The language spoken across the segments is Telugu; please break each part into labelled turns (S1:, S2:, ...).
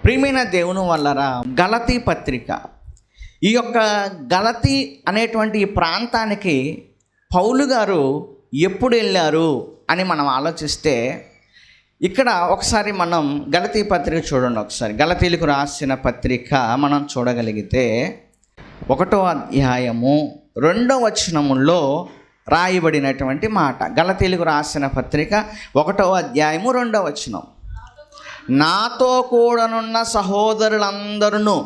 S1: ప్రియమైన దేవుని వల్లరా గలతీ పత్రిక, ఈ యొక్క గలతీ అనేటువంటి ఈ ప్రాంతానికి పౌలు గారు ఎప్పుడు వెళ్ళారు అని మనం ఆలోచిస్తే, ఇక్కడ ఒకసారి మనం గలతీ పత్రిక చూడండి. ఒకసారి గలతీలకు రాసిన పత్రిక మనం చూడగలిగితే 1వ అధ్యాయము 2వ వచనములో రాయబడినటువంటి మాట. గలతీలకు రాసిన పత్రిక 1వ అధ్యాయము 2వ వచనం, నాతో కూడనున్న సహోదరులందరూ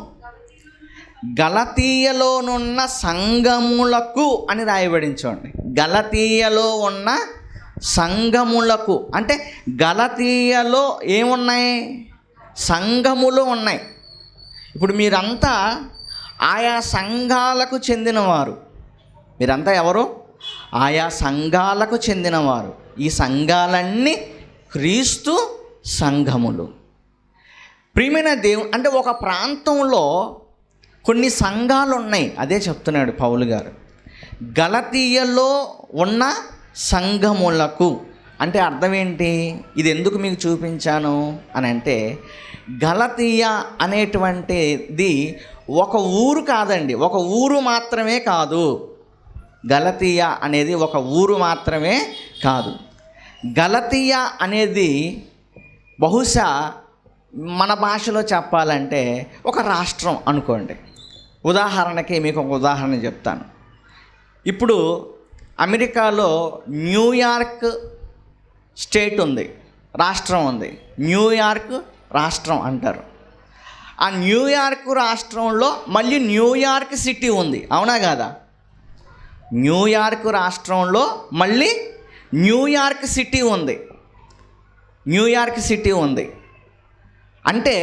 S1: గలతీయలోనున్న సంఘములకు అని రాయబడించండి. గలతీయలో ఉన్న సంఘములకు అంటే గలతీయలో ఏమున్నాయి? సంఘములు ఉన్నాయి. ఇప్పుడు మీరంతా ఆయా సంఘాలకు చెందినవారు. మీరంతా ఎవరు? ఆయా సంఘాలకు చెందినవారు. ఈ సంఘాలన్నీ క్రీస్తు సంఘములు. ప్రియమైన దేవుడు, అంటే ఒక ప్రాంతంలో కొన్ని సంఘాలు ఉన్నాయి. అదే చెప్తున్నాడు పౌలు గారు. గలతీయలో ఉన్న సంఘములకు అంటే అర్థం ఏంటి? ఇది ఎందుకు మీకు చూపించాను అని అంటే, గలతీయ అనేటువంటిది ఒక ఊరు కాదండి, ఒక ఊరు మాత్రమే కాదు. గలతీయ అనేది ఒక ఊరు మాత్రమే కాదు. గలతీయ అనేది బహుశా మన భాషలో చెప్పాలంటే ఒక రాష్ట్రం అనుకోండి. ఉదాహరణకి మీకు ఒక ఉదాహరణ చెప్తాను. ఇప్పుడు అమెరికాలో న్యూయార్క్ స్టేట్ ఉంది, రాష్ట్రం ఉంది. న్యూయార్క్ రాష్ట్రం అంటారు. ఆ న్యూయార్క్ రాష్ట్రంలో మళ్ళీ న్యూయార్క్ సిటీ ఉంది, అవునా కాదా? న్యూయార్క్ రాష్ట్రంలో మళ్ళీ న్యూయార్క్ సిటీ ఉంది. న్యూయార్క్ సిటీ ఉంది అంటే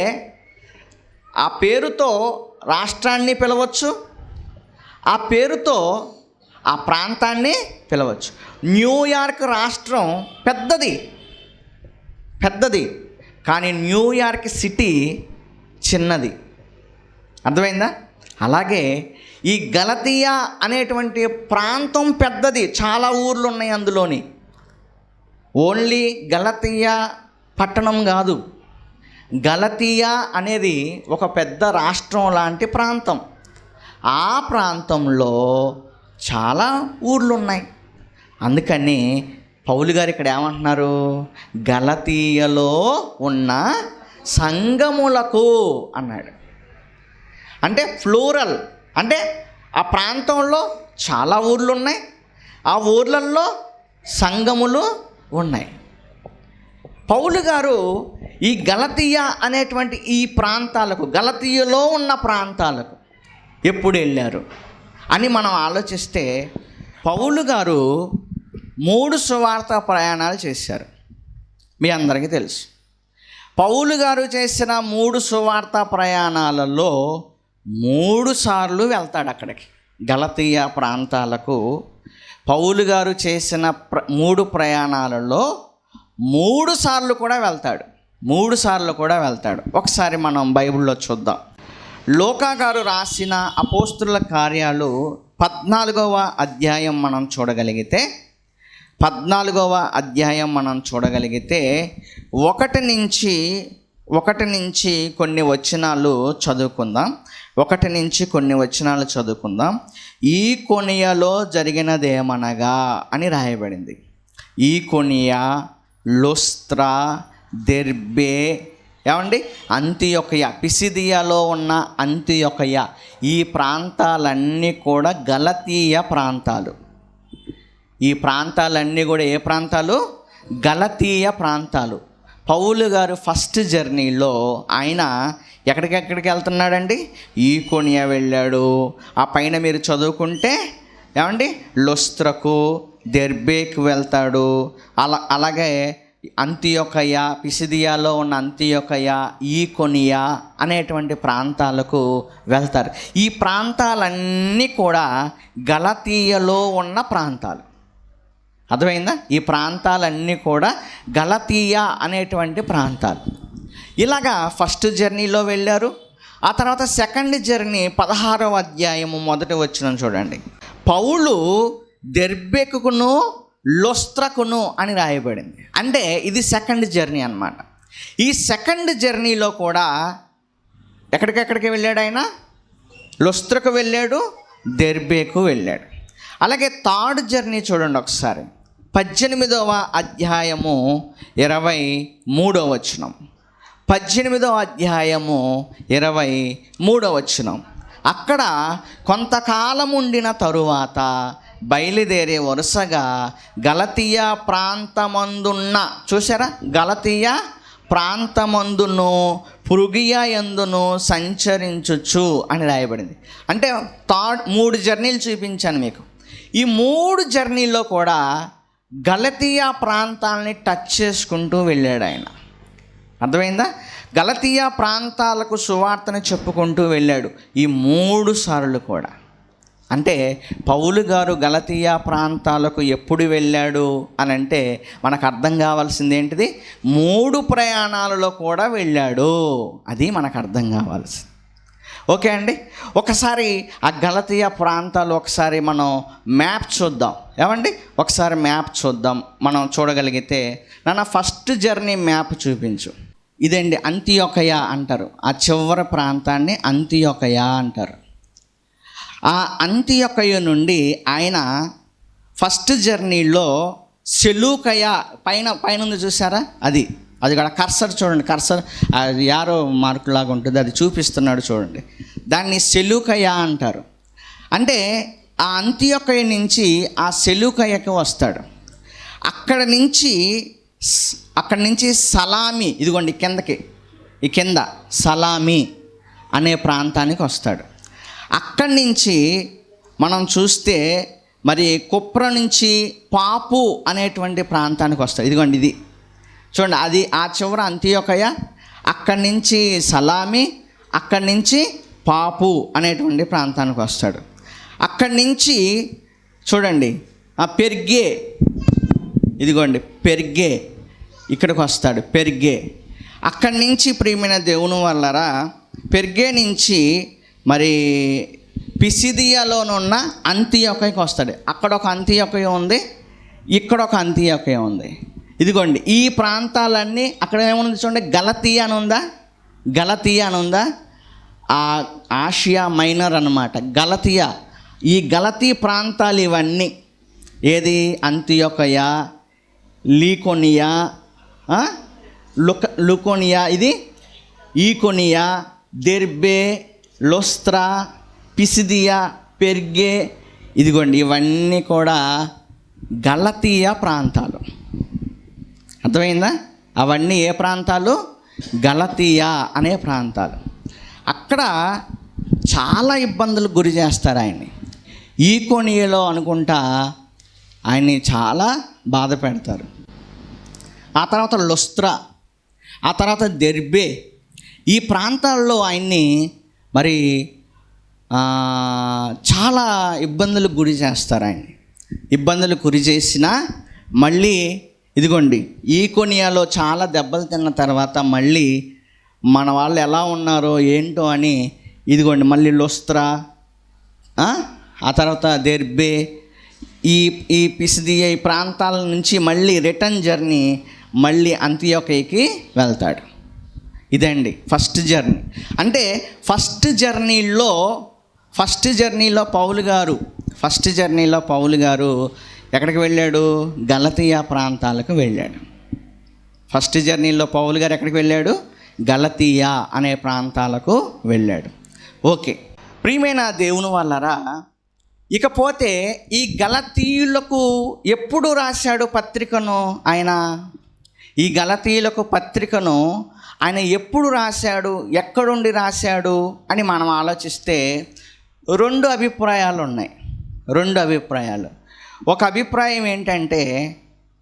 S1: ఆ పేరుతో రాష్ట్రాన్ని పిలవచ్చు, ఆ పేరుతో ఆ ప్రాంతాన్ని పిలవచ్చు. న్యూయార్క్ రాష్ట్రం పెద్దది కానీ న్యూయార్క్ సిటీ చిన్నది. అర్థమైందా? అలాగే ఈ గలతీయ అనేటువంటి ప్రాంతం పెద్దది, చాలా ఊర్లు ఉన్నాయి అందులోని. ఓన్లీ గలతీయ పట్టణం కాదు, గలతీయ అనేది ఒక పెద్ద రాష్ట్రం లాంటి ప్రాంతం. ఆ ప్రాంతంలో చాలా ఊర్లు ఉన్నాయి. అందుకని పౌలు గారు ఇక్కడ ఏమంటున్నారు? గలతీయలో ఉన్న సంఘములకు అన్నాడు. అంటే ఫ్లూరల్, అంటే ఆ ప్రాంతంలో చాలా ఊర్లు ఉన్నాయి, ఆ ఊర్లల్లో సంఘములు ఉన్నాయి. పౌలు గారు ఈ గలతీయ అనేటువంటి ఈ ప్రాంతాలకు, గలతీయలో ఉన్న ప్రాంతాలకు ఎప్పుడు వెళ్ళారు అని మనం ఆలోచిస్తే, పౌలు గారు 3 సువార్త ప్రయాణాలు చేశారు. మీ అందరికీ తెలుసు. పౌలు గారు చేసిన 3 సువార్త ప్రయాణాలలో 3 సార్లు వెళ్తాడు అక్కడికి, గలతీయ ప్రాంతాలకు. పౌలు గారు చేసిన 3 ప్రయాణాలలో 3 సార్లు కూడా వెళ్తాడు. 3 సార్లు కూడా వెళ్తాడు. ఒకసారి మనం బైబిల్లో చూద్దాం. లూకా గారు రాసిన అపోస్తుల కార్యాలు 14వ అధ్యాయం మనం చూడగలిగితే, 14వ అధ్యాయం మనం చూడగలిగితే 1 నుంచి కొన్ని వచనాలు చదువుకుందాం. 1 నుంచి కొన్ని వచనాలు చదువుకుందాం. ఈ కొనియలో జరిగినదేమనగా అని రాయబడింది. ఈ కొనియ, లుస్త్రా, దెర్బే, ఏమండి, అంతియొకయ, పిసిదియాలో ఉన్న అంతియొకయ, ఈ ప్రాంతాలన్నీ కూడా గలతీయ ప్రాంతాలు. ఈ ప్రాంతాలన్నీ కూడా ఏ ప్రాంతాలు? గలతీయ ప్రాంతాలు. పౌలు గారు ఫస్ట్ జర్నీలో ఆయన ఎక్కడికెక్కడికి వెళ్తున్నాడండి? ఈ కొనియా వెళ్ళాడు. ఆ పైన మీరు చదువుకుంటే ఏమండి, లుస్త్రకు, దెర్బేకి వెళ్తాడు. అలాగే అంతియొకయ, పిసిదియాలో ఉన్న అంతియొకయ, ఈ కొనియా అనేటువంటి ప్రాంతాలకు వెళ్తారు. ఈ ప్రాంతాలన్నీ కూడా గలతీయలో ఉన్న ప్రాంతాలు. అర్థమైందా? ఈ ప్రాంతాలన్నీ కూడా గలతీయ అనేటువంటి ప్రాంతాలు. ఇలాగా ఫస్ట్ జర్నీలో వెళ్ళారు. ఆ తర్వాత సెకండ్ జర్నీ 16వ అధ్యాయము 1వ వచనం చూడండి. పౌలు దెర్బెకును లుస్త్రకును అని రాయబడింది. అంటే ఇది సెకండ్ జర్నీ అన్నమాట. ఈ సెకండ్ జర్నీలో కూడా ఎక్కడికెక్కడికి వెళ్ళాడు ఆయన? లుస్త్రకు వెళ్ళాడు, దెర్బేకు వెళ్ళాడు. అలాగే థర్డ్ జర్నీ చూడండి ఒకసారి, 18వ అధ్యాయము 23వ వచనం. 18వ అధ్యాయము 23వ వచనం. అక్కడ కొంతకాలం ఉండిన తరువాత బయలుదేరే వరుసగా గలతీయ ప్రాంతమందున్న, చూసారా, గలతీయ ప్రాంతమందును ఫ్రుగియా యందును సంచరించుచు అని రాయబడింది. అంటే 3 జర్నీలు చూపించాను మీకు. ఈ 3 జర్నీల్లో కూడా గలతీయ ప్రాంతాలని టచ్ చేసుకుంటూ వెళ్ళాడు ఆయన. అర్థమైందా? గలతీయ ప్రాంతాలకు సువార్తను చెప్పుకుంటూ వెళ్ళాడు ఈ 3 సార్లు కూడా. అంటే పౌలు గారు గలతీయ ప్రాంతాలకు ఎప్పుడు వెళ్ళాడు అని అంటే మనకు అర్థం కావాల్సింది ఏంటిది? 3 ప్రయాణాలలో కూడా వెళ్ళాడు. అది మనకు అర్థం కావాల్సింది. ఓకే అండి, ఒకసారి ఆ గలతీయ ప్రాంతాలు ఒకసారి మనం మ్యాప్ చూద్దాం. ఏమండి, ఒకసారి మ్యాప్ చూద్దాం. మనం చూడగలిగితే నాన్న ఫస్ట్ జర్నీ మ్యాప్ చూపించు. ఇదండి అంతియొకయ అంటారు. ఆ చివరి ప్రాంతాన్ని అంతియొకయ అంటారు. ఆ అంతియొకయ నుండి ఆయన ఫస్ట్ జర్నీలో సెలూకయ పైన ఉంది చూసారా, అది కూడా కర్సర్ చూడండి, కర్సర్ అది యారో మార్కులాగా ఉంటుంది, అది చూపిస్తున్నాడు చూడండి. దాన్ని సెలూకయ అంటారు. అంటే ఆ అంతియొకయ నుంచి ఆ సెలూకయకి వస్తాడు. అక్కడి నుంచి సలామి, ఇదిగోండి కిందకి, ఈ కింద సలామి అనే ప్రాంతానికి వస్తాడు. అక్కడి నుంచి మనం చూస్తే మరి కుప్ర నుంచి పాపు అనేటువంటి ప్రాంతానికి వస్తాడు. ఇదిగోండి ఇది చూడండి, అది ఆ చివర అంతియొకయ, అక్కడి నుంచి సలామి, అక్కడి నుంచి పాపు అనేటువంటి ప్రాంతానికి వస్తాడు. అక్కడి నుంచి చూడండి పెర్గే, ఇదిగోండి పెర్గే ఇక్కడికి వస్తాడు, పెర్గే. అక్కడి నుంచి ప్రియమైన దేవుని వల్లరా పెర్గే నుంచి మరి పిసిదియాలోనున్న అంతియొకయకి వస్తాడు. అక్కడ ఒక అంతియొకయ ఉంది, ఇక్కడ ఒక అంతియొకయ ఉంది. ఇదిగోండి ఈ ప్రాంతాలన్నీ అక్కడ ఏముంది చూడండి, గలతీయ అని ఉందా, ఆ ఆసియా మైనర్ అన్నమాట గలతీయ. ఈ గలతీ ప్రాంతాలు ఇవన్నీ ఏది? అంతియొకయ, లీకోనియా, లుకోనియా, ఇది ఈకోనియా, దెర్బే, లుస్త్రా, పిసిదియా, పెర్గే, ఇదిగోండి ఇవన్నీ కూడా గలతీయ ప్రాంతాలు. అర్థమైందా? అవన్నీ ఏ ప్రాంతాలు? గలతీయ అనే ప్రాంతాలు. అక్కడ చాలా ఇబ్బందులు గురి చేస్తారు ఆయన్ని. ఈకోనియాలో అనుకుంటా ఆయన్ని చాలా బాధ పెడతారు. ఆ తర్వాత లుస్త్రా, ఆ తర్వాత దెర్బే, ఈ ప్రాంతాల్లో ఆయన్ని మరి చాలా ఇబ్బందులకు గురి చేస్తారు. ఆయన్ని ఇబ్బందులు గురి చేసినా మళ్ళీ ఇదిగోండి ఈకోనియాలో చాలా దెబ్బలు తిన్న తర్వాత మళ్ళీ మన వాళ్ళు ఎలా ఉన్నారో ఏంటో అని ఇదిగోండి మళ్ళీ లుస్త్రా, ఆ తర్వాత దెర్బే, ఈ పిసిదియా ఈ ప్రాంతాల నుంచి మళ్ళీ రిటర్న్ జర్నీ మళ్ళీ అంతియొకయకి వెళ్తాడు. ఇదండి ఫస్ట్ జర్నీ. అంటే ఫస్ట్ జర్నీలో పౌలు గారు ఎక్కడికి వెళ్ళాడు? గలతీయ ప్రాంతాలకు వెళ్ళాడు. ఫస్ట్ జర్నీలో పౌలు గారు ఎక్కడికి వెళ్ళాడు? గలతీయ అనే ప్రాంతాలకు వెళ్ళాడు. ఓకే ప్రియమైన దేవుని వాళ్ళరా, ఇకపోతే ఈ గలతీయులకు ఎప్పుడు రాశాడు పత్రికను ఆయన? ఈ గలతీయులకు పత్రికను ఆయన ఎప్పుడు రాశాడు, ఎక్కడుండి రాశాడు అని మనం ఆలోచిస్తే 2 అభిప్రాయాలు ఉన్నాయి. 2 అభిప్రాయాలు. ఒక అభిప్రాయం ఏంటంటే,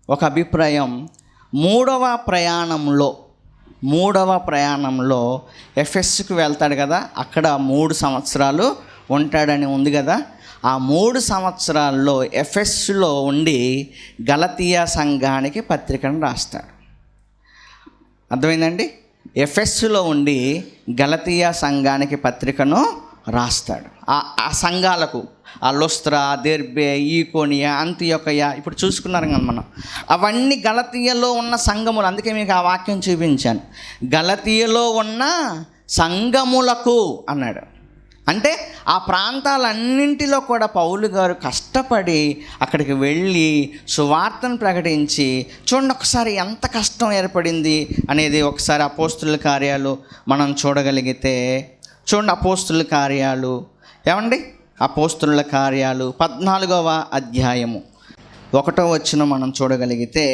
S1: ఒక అభిప్రాయం మూడవ ప్రయాణంలో ఎఫెస్కి వెళ్తాడు కదా, అక్కడ 3 సంవత్సరాలు ఉంటాడని ఉంది కదా. ఆ 3 సంవత్సరాల్లో ఎఫెస్లో ఉండి గలతీయ సంఘానికి పత్రికను రాస్తాడు. అర్థమైందండి? ఎఫెస్లో ఉండి గలతీయ సంఘానికి పత్రికను రాస్తాడు. ఆ సంఘాలకు, ఆ లుస్త్రా, దెర్బే, ఈకోనియా, అంతియొకయ, ఇప్పుడు చూసుకున్నారు కదా మనం, అవన్నీ గలతీయలో ఉన్న సంఘములు. అందుకే మీకు ఆ వాక్యం చూపించాను. గలతీయలో ఉన్న సంఘములకు అన్నాడు. అంటే ఆ ప్రాంతాలన్నింటిలో కూడా పౌలు గారు కష్టపడి అక్కడికి వెళ్ళి సువార్తను ప్రకటించి, చూడండి ఒకసారి ఎంత కష్టం ఏర్పడింది అనేది. ఒకసారి అపోస్తుల కార్యాలు మనం చూడగలిగితే, చూడండి అపోస్తుల కార్యాలు, ఏమండి అపోస్తుల కార్యాలు 14వ అధ్యాయము 1వ వచనం మనం చూడగలిగితే,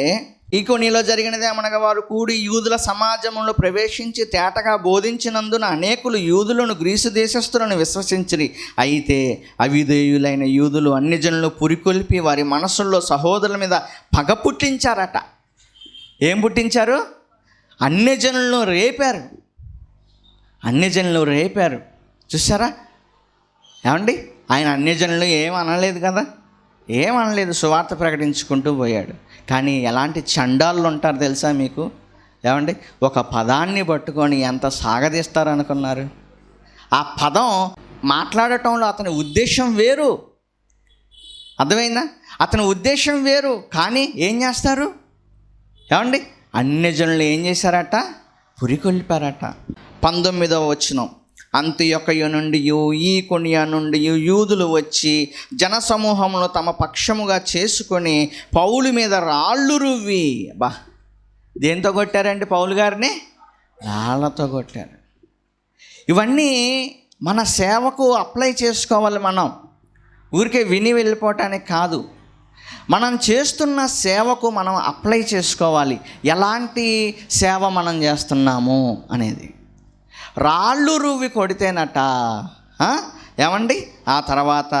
S1: ఈకొనిలో జరిగినదేమనగా వారు కూడి యూదుల సమాజంలో ప్రవేశించి తేటగా బోధించినందున అనేకులు యూదులను గ్రీసు దేశస్థులను విశ్వసించిరి. అయితే అవిధేయులైన యూదులు అన్ని జనులు పురికొల్పి వారి మనసుల్లో సహోదరుల మీద పగ పుట్టించారట. ఏం పుట్టించారు? అన్ని జనులను రేపారు. అన్ని జనులు రేపారు. చూసారా ఏమండి? ఆయన అన్ని జనులు ఏం అనలేదు కదా, ఏమనలేదు, సువార్త ప్రకటించుకుంటూ పోయాడు. కానీ ఎలాంటి చండాలు ఉంటారు తెలుసా మీకు? ఏమండి? ఒక పదాన్ని పట్టుకొని ఎంత సాగదీస్తారు అనుకున్నారు? ఆ పదం మాట్లాడటంలో అతని ఉద్దేశం వేరు, అర్థమైందా? అతని ఉద్దేశం వేరు, కానీ ఏం చేస్తారు? ఏమండి? అన్ని జనులు ఏం చేశారట? పురికొల్పారట. 19వ వచనం, అంతియొకయ నుండి ఈకొనియ నుండి యూదులు వచ్చి జనసమూహమును తమ పక్షముగా చేసుకొని పౌలు మీద రాళ్ళు రువ్వి, దేంతో కొట్టారండి పౌలు గారిని? రాళ్లతో కొట్టారు. ఇవన్నీ మన సేవకు అప్లై చేసుకోవాలి. మనం ఊరికే విని వెళ్ళిపోవటానికి కాదు, మనం చేస్తున్న సేవకు మనం అప్లై చేసుకోవాలి. ఎలాంటి సేవ మనం చేస్తున్నాము అనేది. రాళ్ళు రువ్వి కొడితేనట, ఏమండి? ఆ తర్వాత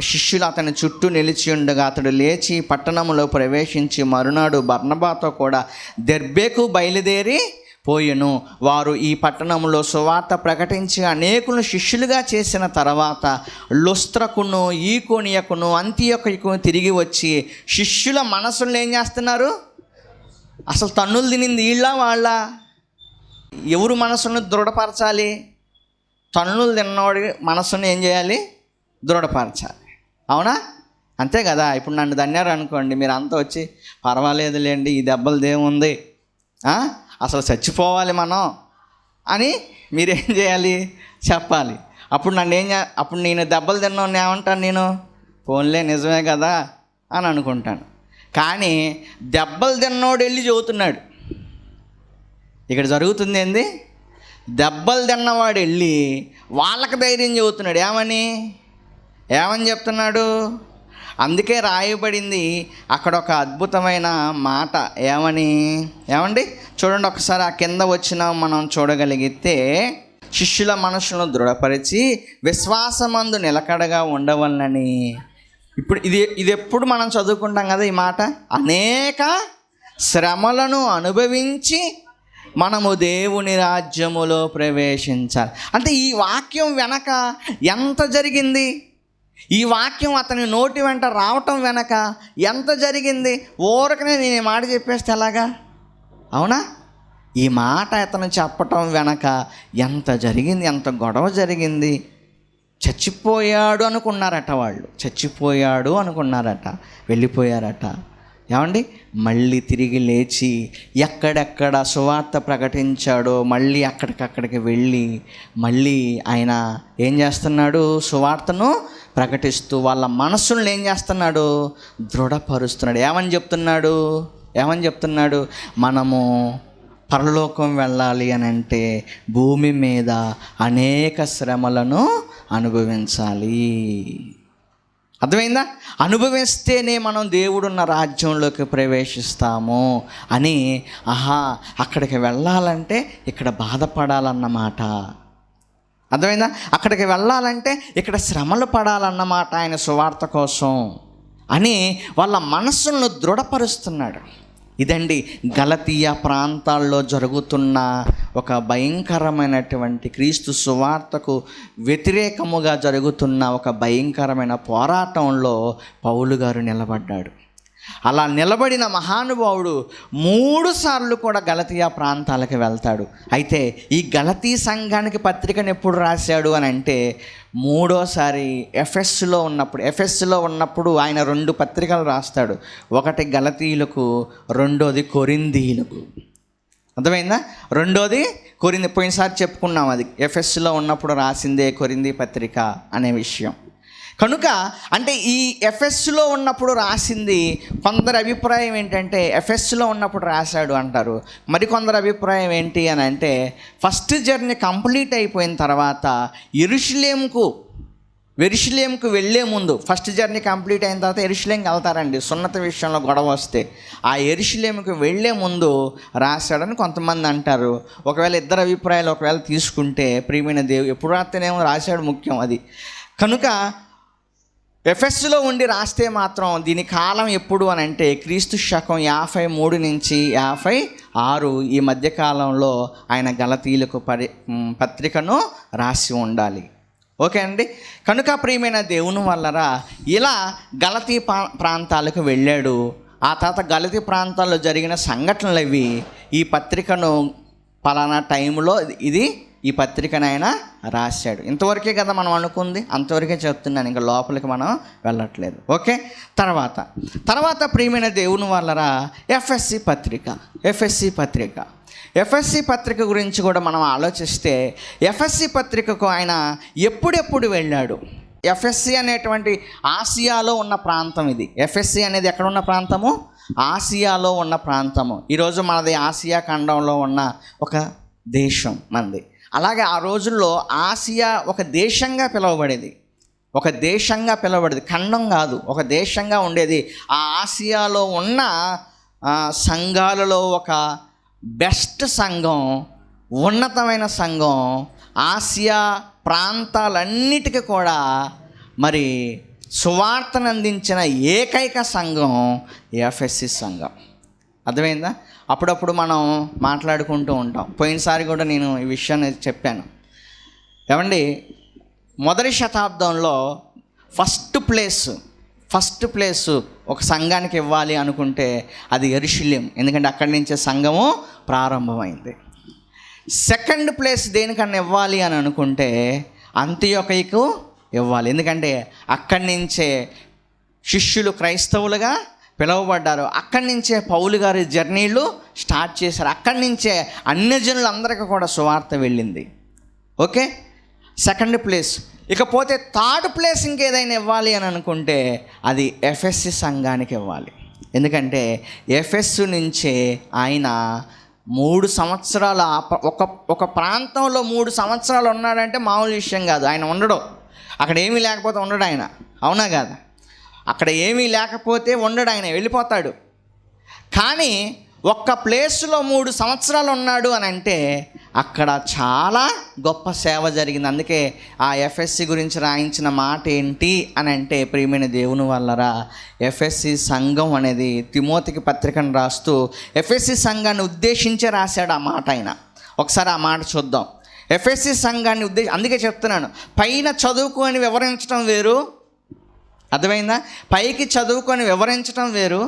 S1: శిష్యులు అతని చుట్టూ నిలిచి ఉండగా అతడు లేచి పట్టణంలో ప్రవేశించి మరునాడు బర్నబాతో కూడా దెర్బేకు బయలుదేరి పోయెను. వారు ఈ పట్టణంలో సువార్త ప్రకటించి అనేకులను శిష్యులుగా చేసిన తర్వాత లుస్త్రకును ఈకొనియకును అంతియొకయును తిరిగి వచ్చి శిష్యుల మనసులను ఏం చేస్తున్నారు? అసలు తన్నులు తినింది వీళ్ళ వాళ్ళ? ఎవరు మనసును దృఢపరచాలి? తన్నులు తిన్నవాడి మనసును ఏం చేయాలి? దృఢపరచాలి. అవునా? అంతే కదా. ఇప్పుడు నన్ను దన్నారు అనుకోండి, మీరు అంతా వచ్చి పర్వాలేదులేండి, ఈ దెబ్బలు దేముంది, అసలు చచ్చిపోవాలి మనం అని మీరేం చేయాలి? చెప్పాలి. అప్పుడు అప్పుడు నేను దెబ్బలు తిన్నాను ఏమంటాను? నేను ఫోన్లే నిజమే కదా అని అనుకుంటాను. కానీ దెబ్బలు తిన్నోడు వెళ్ళి చెబుతున్నాడు. ఇక్కడ జరుగుతుంది ఏంది? దెబ్బలు తిన్నవాడు వెళ్ళి వాళ్ళకి ధైర్యం చెబుతున్నాడు. ఏమని చెప్తున్నాడు? అందుకే రాయబడింది అక్కడ ఒక అద్భుతమైన మాట. ఏమండి? చూడండి ఒకసారి ఆ కింద వచ్చిన మనం చూడగలిగితే, శిష్యుల మనసులను దృఢపరిచి విశ్వాసమందు నిలకడగా ఉండవలనని. ఇప్పుడు ఇది ఎప్పుడు మనం చదువుకుంటాం కదా ఈ మాట. అనేక శ్రమలను అనుభవించి మనము దేవుని రాజ్యములో ప్రవేశించాలి. అంటే ఈ వాక్యం వెనక ఎంత జరిగింది? ఈ వాక్యం అతని నోటి వెంట రావటం వెనక ఎంత జరిగింది? ఊరకనే నేను ఈ మాట చెప్పేస్తే ఎలాగా? అవునా? ఈ మాట అతను చెప్పటం వెనక ఎంత జరిగింది, ఎంత గొడవ జరిగింది. చచ్చిపోయాడు అనుకున్నారట వాళ్ళు, చచ్చిపోయాడు అనుకున్నారట, వెళ్ళిపోయారట. ఏమండి? మళ్ళీ తిరిగి లేచి ఎక్కడెక్కడ సువార్త ప్రకటించాడో మళ్ళీ అక్కడికక్కడికి వెళ్ళి మళ్ళీ ఆయన ఏం చేస్తున్నాడు? సువార్తను ప్రకటిస్తూ వాళ్ళ మనస్సులను ఏం చేస్తున్నాడు? దృఢపరుస్తున్నాడు. ఏమని చెప్తున్నాడు? మనము పరలోకం వెళ్ళాలి అని అంటే భూమి మీద అనేక శ్రమలను అనుభవించాలి. అర్థమైందా? అనుభవిస్తేనే మనం దేవుడున్న రాజ్యంలోకి ప్రవేశిస్తాము అని. అక్కడికి వెళ్ళాలంటే ఇక్కడ బాధపడాలన్నమాట. అర్థమైందా? అక్కడికి వెళ్ళాలంటే ఇక్కడ శ్రమలు పడాలన్నమాట ఆయన సువార్త కోసం అని వాళ్ళ మనస్సులను దృఢపరుస్తున్నాడు. ఇదండి గలతీయ ప్రాంతాల్లో జరుగుతున్న ఒక భయంకరమైనటువంటి క్రీస్తు సువార్తకు వ్యతిరేకముగా జరుగుతున్న ఒక భయంకరమైన పోరాటంలో పౌలు గారు నిలబడ్డాడు. అలా నిలబడిన మహానుభావుడు 3 సార్లు కూడా గలతీయ ప్రాంతాలకు వెళ్తాడు. అయితే ఈ గలతీ సంఘానికి పత్రికను ఎప్పుడు రాశాడు అని అంటే 3వసారి ఎఫెస్సులో ఉన్నప్పుడు ఆయన 2 పత్రికలు రాస్తాడు. ఒకటి గలతీయులకు, రెండోది కొరింథీయులకు. అర్థమైందా? రెండోది పోయినసారి చెప్పుకున్నాం, అది ఎఫెస్లో ఉన్నప్పుడు రాసిందే కొరింథీ పత్రిక అనే విషయం. కనుక అంటే ఈ ఎఫెస్లో ఉన్నప్పుడు రాసింది, కొందరి అభిప్రాయం ఏంటంటే ఎఫెస్లో ఉన్నప్పుడు రాశాడు అంటారు. మరికొందరి అభిప్రాయం ఏంటి అని అంటే ఫస్ట్ జర్నీ కంప్లీట్ అయిపోయిన తర్వాత యెరూషలేముకు వెళ్ళే ముందు, ఫస్ట్ జర్నీ కంప్లీట్ అయిన తర్వాత యెరూషలేంకి వెళ్తారండి సున్నతి విషయంలో గొడవ వస్తే. ఆ యెరూషలేముకి వెళ్ళే ముందు రాశాడని కొంతమంది అంటారు. ఒకవేళ ఇద్దరు అభిప్రాయాలు ఒకవేళ తీసుకుంటే ప్రియమైన దేవుడు ఎప్పుడు రాస్తేనేమో రాశాడు ముఖ్యం అది. కనుక ఎఫెస్లో ఉండి రాస్తే మాత్రం దీని కాలం ఎప్పుడు అని అంటే క్రీస్తు శకం 53 నుంచి 56 ఈ మధ్యకాలంలో ఆయన గలతీయులకు పత్రికను రాసి ఉండాలి. ఓకే అండి. కనుక ప్రియమైన దేవుని వల్లరా ఇలా గలతీ ప్రాంతాలకు వెళ్ళాడు. ఆ తర్వాత గలతీ ప్రాంతాల్లో జరిగిన సంఘటనలు అవి ఈ పత్రికను పలానా టైంలో ఈ పత్రికను ఆయన రాశాడు. ఇంతవరకే కదా మనం అనుకుంది, అంతవరకే చెప్తున్నాను, ఇంకా లోపలికి మనం వెళ్ళట్లేదు. ఓకే. తర్వాత ప్రియమైన దేవుని వల్లరా ఎఫ్ఎస్సి పత్రిక గురించి కూడా మనం ఆలోచిస్తే ఎఫ్ఎస్సి పత్రికకు ఆయన ఎప్పుడెప్పుడు వెళ్ళాడు? ఎఫ్ఎస్సి అనేటువంటి ఆసియాలో ఉన్న ప్రాంతం ఇది. ఎఫ్ఎస్సి అనేది ఎక్కడ ఉన్న ప్రాంతము? ఆసియాలో ఉన్న ప్రాంతము. ఈరోజు మనది ఆసియా ఖండంలో ఉన్న ఒక దేశం మనది. అలాగే ఆ రోజుల్లో ఆసియా ఒక దేశంగా పిలువబడేది, ఖండం కాదు, ఒక దేశంగా ఉండేది. ఆ ఆసియాలో ఉన్న సంఘాలలో ఒక బెస్ట్ సంఘం, ఉన్నతమైన సంఘం, ఆసియా ప్రాంతాలన్నిటికీ కూడా మరి సువార్తను అందించిన ఏకైక సంఘం ఎఫ్ఎస్సి సంఘం. అర్థమైందా? అప్పుడప్పుడు మనం మాట్లాడుకుంటూ ఉంటాం. పోయినసారి కూడా నేను ఈ విషయాన్ని చెప్పాను. ఏమండి, మొదటి శతాబ్దంలో ఫస్ట్ ప్లేస్ ఒక సంఘానికి ఇవ్వాలి అనుకుంటే అది యెరూషలేం, ఎందుకంటే అక్కడి నుంచే సంఘము ప్రారంభమైంది. సెకండ్ ప్లేస్ దేనికన్నా ఇవ్వాలి అని అనుకుంటే అంతియోకయకు ఇవ్వాలి, ఎందుకంటే అక్కడి నుంచే శిష్యులు క్రైస్తవులుగా పిలువబడ్డారు. అక్కడి నుంచే పౌలు గారి జర్నీలు స్టార్ట్ చేశారు. అక్కడి నుంచే అన్యజనులందరికీ కూడా సువార్త వెళ్ళింది. Okay, second place. ఇకపోతే థర్డ్ ప్లేస్ ఇంకేదైనా ఇవ్వాలి అని అనుకుంటే అది ఎఫెస్సి సంఘానికి ఇవ్వాలి, ఎందుకంటే ఎఫెస్సు నుంచే ఆయన 3 సంవత్సరాలు ఒక ప్రాంతంలో 3 సంవత్సరాలు ఉన్నాడంటే మామూలు విషయం కాదు. ఆయన ఉండడు, అక్కడ ఏమీ లేకపోతే ఉండడు ఆయన, అవునా కాదా? అక్కడ ఏమీ లేకపోతే ఉండడు, ఆయన వెళ్ళిపోతాడు. కానీ ఒక్క ప్లేస్లో 3 సంవత్సరాలు ఉన్నాడు అని అంటే అక్కడ చాలా గొప్ప సేవ జరిగింది. అందుకే ఆ ఎఫ్ఎస్సి గురించి రాయించిన మాట ఏంటి అని అంటే ప్రియమైన దేవుని వల్లరా ఎఫ్ఎస్సి సంఘం అనేది తిమోతికి పత్రికను రాస్తూ ఎఫ్ఎస్సి సంఘాన్ని ఉద్దేశించే రాశాడు ఆ మాట. ఆయన ఒకసారి ఆ మాట చూద్దాం. ఎఫ్ఎస్సి సంఘాన్ని అందుకే చెప్తున్నాను, పైన చదువుకొని వివరించడం వేరు, అర్థమైందా? పైకి చదువుకొని వివరించడం వేరు.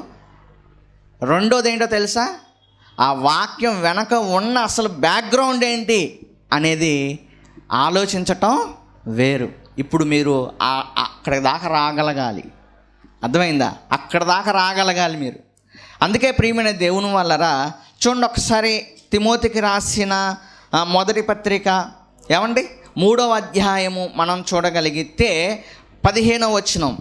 S1: రెండోది ఏంటో తెలుసా? ఆ వాక్యం వెనక ఉన్న అసలు బ్యాక్గ్రౌండ్ ఏంటి అనేది ఆలోచించటం వేరు. ఇప్పుడు మీరు అక్కడి దాకా రాగలగాలి, అర్థమైందా? అక్కడ దాకా రాగలగాలి మీరు. అందుకే ప్రియమైన దేవుని వల్లరా చూడండి ఒకసారి తిమోతికి రాసిన మొదటి పత్రిక, ఏమండి 3వ అధ్యాయము మనం చూడగలిగితే 15వ వచనం,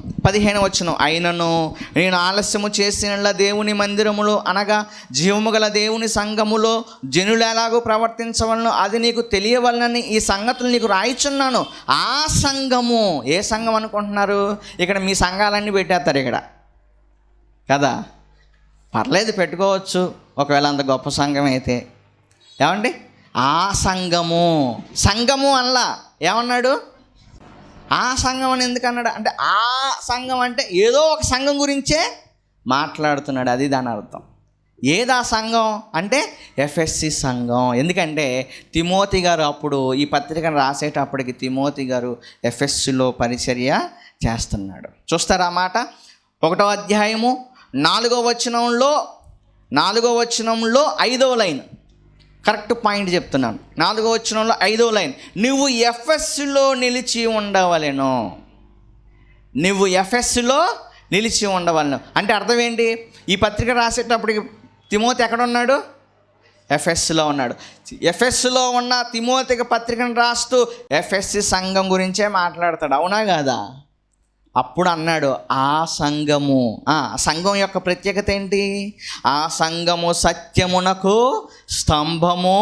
S1: అయినను నేను ఆలస్యము చేసిన దేవుని మందిరములో అనగా జీవము గల దేవుని సంఘములో జనులు ఎలాగో ప్రవర్తించవలను అది నీకు తెలియవలనని ఈ సంగతులు నీకు రాయిచున్నాను. ఆ సంఘము ఏ సంఘం అనుకుంటున్నారు? ఇక్కడ మీ సంఘాలన్నీ పెట్టేస్తారు ఇక్కడ కదా, పర్లేదు పెట్టుకోవచ్చు ఒకవేళ అంత గొప్ప సంఘం అయితే. ఏమండి, ఆ సంఘము అల్లా ఏమన్నాడు? ఆ సంఘం అని ఎందుకు అన్నాడు అంటే ఆ సంఘం అంటే ఏదో ఒక సంఘం గురించే మాట్లాడుతున్నాడు, అది దాని అర్థం. ఏది ఆ సంఘం అంటే ఎఫ్ఎస్సి సంఘం. ఎందుకంటే తిమోతి గారు అప్పుడు ఈ పత్రికను రాసేటప్పటికి తిమోతి గారు ఎఫ్ఎస్సిలో పరిచర్య చేస్తున్నాడు. చూస్తారా మాట? 1వ అధ్యాయము 4వ వచనంలో 5వ లైన్, కరెక్ట్ పాయింట్ చెప్తున్నాను. 4వ వచనంలో 5వ లైన్, నువ్వు ఎఫ్ఎస్లో నిలిచి ఉండవలను. అంటే అర్థం ఏంటి? ఈ పత్రిక రాసేటప్పటికి తిమోతి ఎక్కడున్నాడు? ఎఫెస్లో ఉన్నాడు. ఎఫెస్లో ఉన్న తిమోతికి పత్రికను రాస్తూ ఎఫెస్సి సంఘం గురించే మాట్లాడతాడు, అవునా కాదా? అప్పుడు అన్నాడు ఆ సంఘం యొక్క ప్రత్యేకత ఏంటి? ఆ సంఘము సత్యమునకు స్తంభము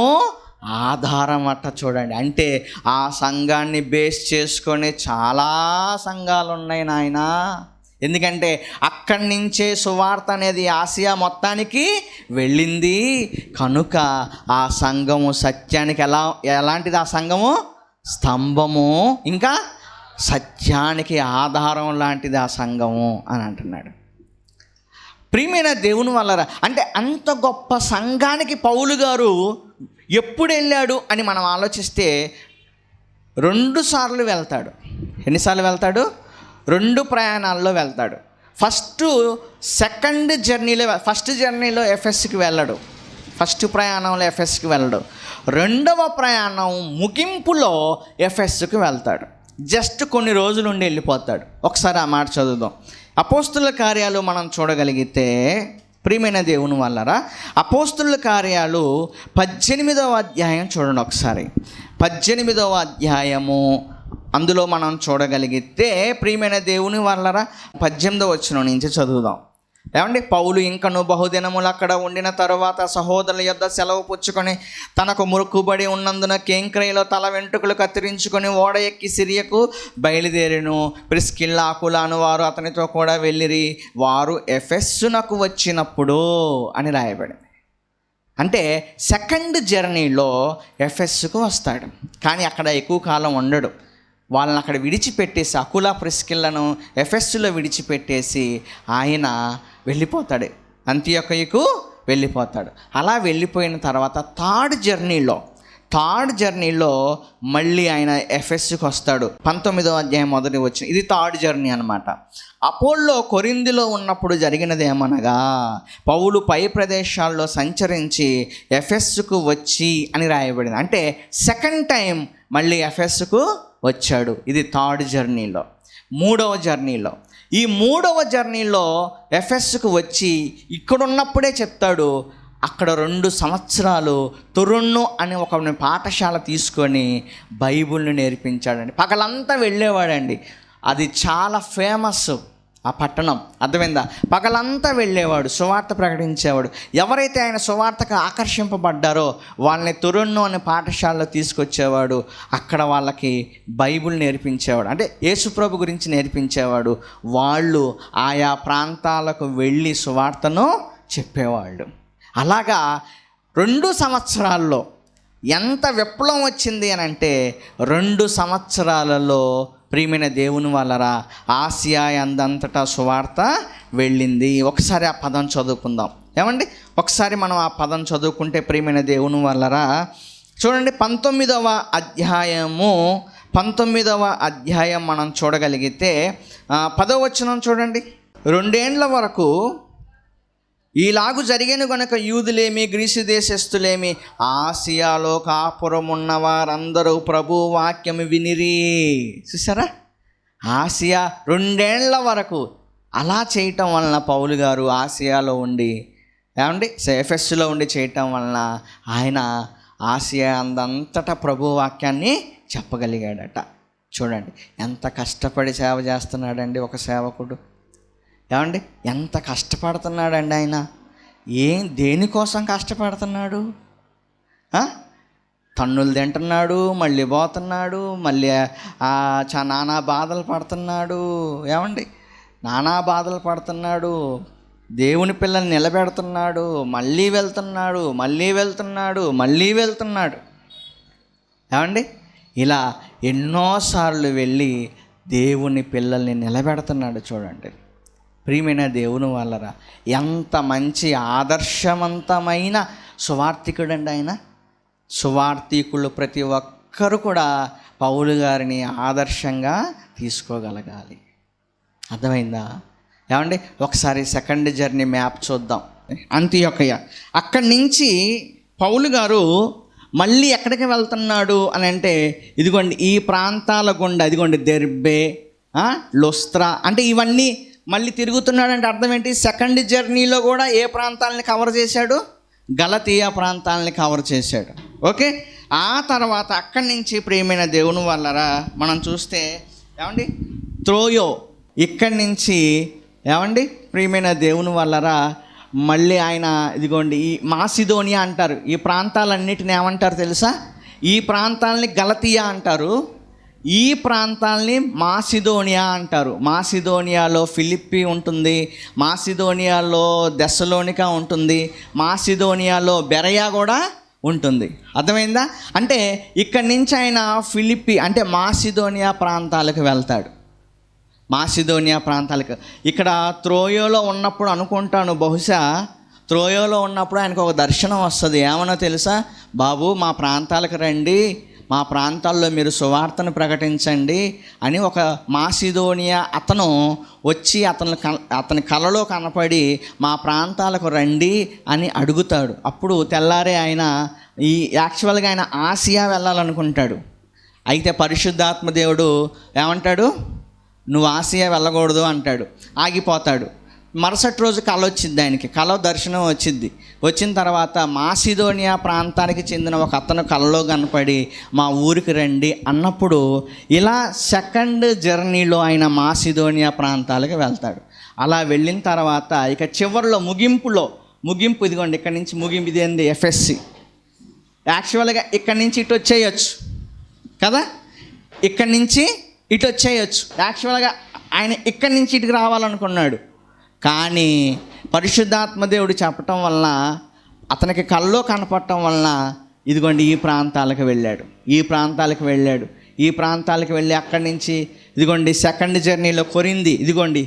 S1: ఆధారం అట్ట. చూడండి, అంటే ఆ సంఘాన్ని బేస్ చేసుకొని చాలా సంఘాలు ఉన్నాయి నాయనా. ఎందుకంటే అక్కడి నుంచే సువార్త అనేది ఆసియా మొత్తానికి వెళ్ళింది కనుక ఆ సంఘము సత్యానికి ఎలాంటిది? ఆ సంఘము స్తంభము, ఇంకా సత్యానికి ఆధారం లాంటిది ఆ సంఘము అని అంటున్నాడు. ప్రియమైన దేవుని వల్ల అంటే అంత గొప్ప సంఘానికి పౌలు గారు ఎప్పుడు వెళ్ళాడు అని మనం ఆలోచిస్తే 2 సార్లు వెళ్తాడు. ఎన్నిసార్లు వెళ్తాడు? 2 ప్రయాణాల్లో వెళ్తాడు. ఫస్ట్ జర్నీలో ఎఫెస్కి వెళ్ళడు. ఫస్ట్ ప్రయాణంలో ఎఫెస్కి వెళ్ళడు. 2వ ప్రయాణం ముగింపులో ఎఫెస్కి వెళ్తాడు. జస్ట్ కొన్ని రోజులు ఉండి వెళ్ళిపోతాడు. ఒకసారి ఆ మాట చదువుదాం. అపోస్తుల కార్యాలు మనం చూడగలిగితే ప్రియమైన దేవుని వల్లరా, అపోస్తుల కార్యాలు 18వ అధ్యాయం చూడండి ఒకసారి. 18వ అధ్యాయము అందులో మనం చూడగలిగితే ప్రియమైన దేవుని వల్లరా 18వ వచనం నుంచి చదువుదాం. ఏమండి? పౌలు ఇంకను బహుదినములు అక్కడ ఉండిన తరువాత సహోదరుల యొద్ద సెలవు పుచ్చుకొని తనకు మురుకుబడి ఉన్నందున కేంక్రయలో తల వెంట్రుకలు కత్తిరించుకొని ఓడ ఎక్కి సిరియకు బయలుదేరెను. ప్రిస్కిల్లా అకులాను వారు అతనితో కూడా వెళ్ళిరి. వారు ఎఫెస్సునకు వచ్చినప్పుడు అని రాయబడింది. అంటే సెకండ్ జర్నీలో ఎఫెస్సుకు వస్తాడు, కానీ అక్కడ ఎక్కువ కాలం ఉండడు. వాళ్ళని అక్కడ విడిచిపెట్టేసి, అకులా ప్రిస్కిల్లను ఎఫెస్సులో విడిచిపెట్టేసి ఆయన వెళ్ళిపోతాడు, అంతియొకయకు వెళ్ళిపోతాడు. అలా వెళ్ళిపోయిన తర్వాత థర్డ్ జర్నీలో మళ్ళీ ఆయన ఎఫెస్సుకు వస్తాడు. 19వ అధ్యాయం మొదటి వచ్చిన ఇది థర్డ్ జర్నీ అనమాట. అపోల్లో కొరింథీలో ఉన్నప్పుడు జరిగినది ఏమనగా, పౌలు పై ప్రదేశాల్లో సంచరించి ఎఫెస్సుకు వచ్చి అని రాయబడింది. అంటే సెకండ్ టైం మళ్ళీ ఎఫెస్సుకు వచ్చాడు. ఇది థర్డ్ జర్నీలో. 3వ జర్నీలో ఎఫెస్సుకు వచ్చి ఇక్కడున్నప్పుడే చెప్తాడు, అక్కడ 2 సంవత్సరాలు తురున్ను అని ఒక పాఠశాల తీసుకొని బైబిల్ని నేర్పించాడండి. పగలంతా వెళ్ళేవాడండి. అది చాలా ఫేమస్ ఆ పట్టణం, అర్థమైందా? పగలంతా వెళ్ళేవాడు, సువార్త ప్రకటించేవాడు. ఎవరైతే ఆయన సువార్తకు ఆకర్షింపబడ్డారో వాళ్ళని తురున్ను అనే పాఠశాలలో తీసుకొచ్చేవాడు. అక్కడ వాళ్ళకి బైబిల్ నేర్పించేవాడు, అంటే యేసుప్రభు గురించి నేర్పించేవాడు. వాళ్ళు ఆయా ప్రాంతాలకు వెళ్ళి సువార్తను చెప్పేవాళ్ళు. అలాగా 2 సంవత్సరాల్లో ఎంత విప్లవం వచ్చింది అని అంటే, 2 సంవత్సరాలలో ప్రియమైన దేవుని వల్లరా ఆసియా అందంతటా సువార్త వెళ్ళింది. ఒకసారి ఆ పదం చదువుకుందాం. ఏమండి? ఒకసారి మనం ఆ పదం చదువుకుంటే ప్రియమైన దేవుని వల్లరా చూడండి, 19వ అధ్యాయం మనం చూడగలిగితే 10వ వచనం చూడండి. 2 ఏండ్ల వరకు ఈలాగు జరిగేను గనుక యూదులేమి గ్రీసు దేశస్థులేమి ఆసియాలో కాపురమున్న వారందరూ ప్రభు వాక్యము వినిరి. చూసారా? ఆసియా 2 ఏండ్ల వరకు అలా చేయటం వలన పౌలు గారు ఆసియాలో ఉండి, ఏమండి ఎఫెస్సులో ఉండి చేయటం వలన ఆయన ఆసియా అందంతటా ప్రభు వాక్యాన్ని చెప్పగలిగాడట. చూడండి ఎంత కష్టపడి సేవ చేస్తున్నాడండి ఒక సేవకుడు. ఏమండి ఎంత కష్టపడుతున్నాడండి ఆయన. దేనికోసం కష్టపడుతున్నాడు? తన్నులు తింటున్నాడు, మళ్ళీ పోతున్నాడు, మళ్ళీ నానా బాధలు పడుతున్నాడు. ఏమండి నానా బాధలు పడుతున్నాడు. దేవుని పిల్లల్ని నిలబెడుతున్నాడు, మళ్ళీ వెళ్తున్నాడు. ఏమండి ఇలా ఎన్నోసార్లు వెళ్ళి దేవుని పిల్లల్ని నిలబెడుతున్నాడు. చూడండి ప్రియమైన దేవుని వల్లరా ఎంత మంచి ఆదర్శవంతమైన సువార్థికుడండి ఆయన. సువార్థికులు ప్రతి ఒక్కరు కూడా పౌలు గారిని ఆదర్శంగా తీసుకోగలగాలి. అర్థమైందా? ఏమండి ఒకసారి సెకండ్ జర్నీ మ్యాప్ చూద్దాం. అంతియొకయ అక్కడి నుంచి పౌలు గారు మళ్ళీ ఎక్కడికి వెళ్తున్నాడు అని అంటే, ఇదిగోండి ఈ ప్రాంతాల గుండా, ఇదిగోండి దెర్బే, లుస్త్రా, అంటే ఇవన్నీ మళ్ళీ తిరుగుతున్నాడు. అంటే అర్థం ఏంటి? సెకండ్ జర్నీలో కూడా ఏ ప్రాంతాలని కవర్ చేశాడు? గలతీయ ప్రాంతాలని కవర్ చేశాడు. ఓకే, ఆ తర్వాత అక్కడి నుంచి ప్రియమైన దేవుని వల్లరా మనం చూస్తే ఏమండి త్రోయో, ఇక్కడి నుంచి ఏమండి ప్రియమైన దేవుని వల్లరా మళ్ళీ ఆయన ఇదిగోండి ఈ మాసిదోనియా అంటారు. ఈ ప్రాంతాలన్నిటిని ఏమంటారు తెలుసా? ఈ ప్రాంతాలని గలతీయా అంటారు, ఈ ప్రాంతాలని మాసిదోనియా అంటారు. మాసిదోనియాలో ఫిలిప్పి ఉంటుంది, మాసిదోనియాలో థెస్సలోనిక ఉంటుంది, మాసిదోనియాలో బెరయా కూడా ఉంటుంది. అర్థమైందా? అంటే ఇక్కడి నుంచి ఆయన ఫిలిప్పి అంటే మాసిదోనియా ప్రాంతాలకు వెళ్తాడు. మాసిదోనియా ప్రాంతాలకు ఇక్కడ త్రోయోలో ఉన్నప్పుడు అనుకుంటాను, బహుశా త్రోయోలో ఉన్నప్పుడు ఆయనకు ఒక దర్శనం వస్తుంది. ఏమన్నా తెలుసా? బాబు మా ప్రాంతాలకు రండి, మా ప్రాంతాల్లో మీరు సువార్తను ప్రకటించండి అని ఒక మాసిదోనియా అతను వచ్చి అతని కలలో కనపడి మా ప్రాంతాలకు రండి అని అడుగుతాడు. అప్పుడు తెల్లారే ఆయన యాక్చువల్గా ఆయన ఆసియా వెళ్ళాలనుకుంటాడు. అయితే పరిశుద్ధాత్మ దేవుడు ఏమంటాడు? నువ్వు ఆసియా వెళ్ళకూడదు అంటాడు. ఆగిపోతాడు. మరుసటి రోజు కళ వచ్చింది ఆయనకి, కళ దర్శనం వచ్చింది. వచ్చిన తర్వాత మాసిదోనియా ప్రాంతానికి చెందిన ఒక అతను కళలో కనపడి మా ఊరికి రండి అన్నప్పుడు ఇలా సెకండ్ జర్నీలో ఆయన మాసిదోనియా ప్రాంతాలకు వెళ్తాడు. అలా వెళ్ళిన తర్వాత ఇక చివరిలో ముగింపు ఇదిగోండి ఇక్కడి నుంచి ముగింపు, ఇది ఏంది ఎఫ్ఎస్సి. యాక్చువల్గా ఇక్కడి నుంచి ఇటు వచ్చేయచ్చు కదా, ఇక్కడి నుంచి ఇటు వచ్చేయచ్చు. యాక్చువల్గా ఆయన ఇక్కడి నుంచి ఇటుకు రావాలనుకున్నాడు, కానీ పరిశుద్ధాత్మ దేవుడు చెప్పటం వలన అతనికి కల్లో కనపడటం వలన ఇదిగోండి ఈ ప్రాంతాలకు వెళ్ళి అక్కడి నుంచి ఇదిగోండి సెకండ్ జర్నీలో కొరింది, ఇదిగోండి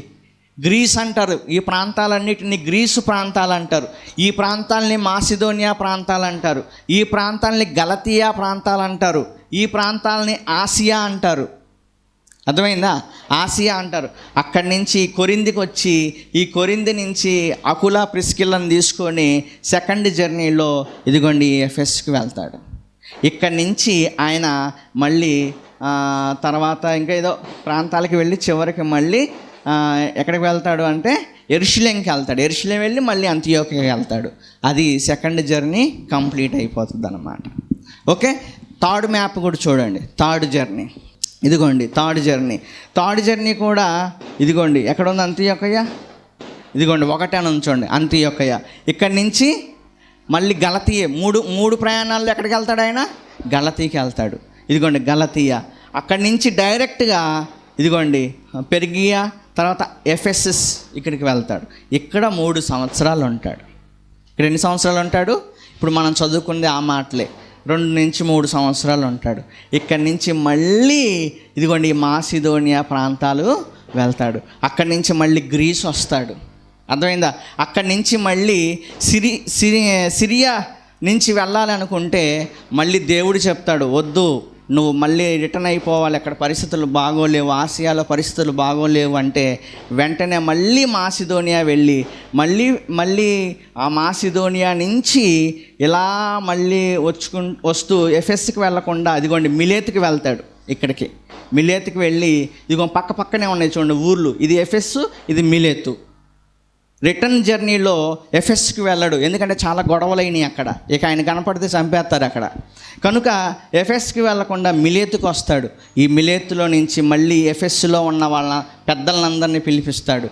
S1: గ్రీస్ అంటారు. ఈ ప్రాంతాలన్నిటిని గ్రీసు ప్రాంతాలు అంటారు. ఈ ప్రాంతాలని మాసిదోనియా ప్రాంతాలు అంటారు. ఈ ప్రాంతాలని గలతీయా ప్రాంతాలు అంటారు. ఈ ప్రాంతాలని ఆసియా అంటారు. అర్థమైందా? ఆసియా అంటారు. అక్కడి నుంచి కొరిందికి వచ్చి ఈ కొరింది నుంచి అకులా ప్రిస్కిల్లను తీసుకొని సెకండ్ జర్నీలో ఇదిగోండి ఎఫెస్కి వెళ్తాడు. ఇక్కడి నుంచి ఆయన మళ్ళీ తర్వాత ఇంకా ఏదో ప్రాంతాలకి వెళ్ళి చివరికి మళ్ళీ ఎక్కడికి వెళ్తాడు అంటే యెరూషలేంకి వెళ్తాడు. యెరూషలేం వెళ్ళి మళ్ళీ అంతియోకియాకి వెళ్తాడు. అది సెకండ్ జర్నీ కంప్లీట్ అయిపోతుంది అన్నమాట. ఓకే, థర్డ్ మ్యాప్ కూడా చూడండి. థర్డ్ జర్నీ ఇదిగోండి, థర్డ్ జర్నీ కూడా ఇదిగోండి ఎక్కడ ఉంది? అంతియోకయ. ఇదిగోండి ఒకటే అని ఉంచండి, అంతియోకయ. ఇక్కడి నుంచి మళ్ళీ గలతీయ. మూడు ప్రయాణాల్లో ఎక్కడికి వెళ్తాడు ఆయన? గలతీకి వెళ్తాడు. ఇదిగోండి గలతీయ. అక్కడి నుంచి డైరెక్ట్గా ఇదిగోండి పెర్గియా, తర్వాత ఎఫెసస్ ఇక్కడికి వెళ్తాడు. ఇక్కడ 3 సంవత్సరాలు ఉంటాడు. ఇక్కడ ఎన్ని సంవత్సరాలు ఉంటాడు? ఇప్పుడు మనం చదువుకుంది ఆ మాటలే. 2 నుంచి 3 సంవత్సరాలు ఉంటాడు. ఇక్కడి నుంచి మళ్ళీ ఇదిగోండి మాసిదోనియా ప్రాంతాలు వెళ్తాడు. అక్కడి నుంచి మళ్ళీ గ్రీస్ వస్తాడు. అర్థమైందా? అక్కడి నుంచి మళ్ళీ సిరియా నుంచి వెళ్ళాలనుకుంటే మళ్ళీ దేవుడు చెప్తాడు, వద్దు నువ్వు మళ్ళీ రిటర్న్ అయిపోవాలి, అక్కడ పరిస్థితులు బాగోలేవు, ఆసియాలో పరిస్థితులు బాగోలేవు అంటే వెంటనే మళ్ళీ మాసిదోనియా వెళ్ళి మళ్ళీ ఆ మాసిదోనియా నుంచి ఇలా మళ్ళీ వస్తూ ఎఫెస్కి వెళ్ళకుండా అదిగోండి మిలేతుకి వెళ్తాడు. ఇక్కడికి మిలేతుకి వెళ్ళి ఇదిగో పక్కనే ఉన్నాయి చూడండి ఊర్లు, ఇది ఎఫెస్, ఇది మిలేతు. రిటర్న్ జర్నీలో ఎఫెస్కి వెళ్ళడు, ఎందుకంటే చాలా గొడవలైనవి అక్కడ. ఇక ఆయన కనపడితే చంపేస్తారు అక్కడ. కనుక ఎఫెస్కి వెళ్ళకుండా మిలేతుకు వస్తాడు. ఈ మిలేతులో నుంచి మళ్ళీ ఎఫెస్లో ఉన్న వాళ్ళ పెద్దలందరినీ పిలిపిస్తాడు,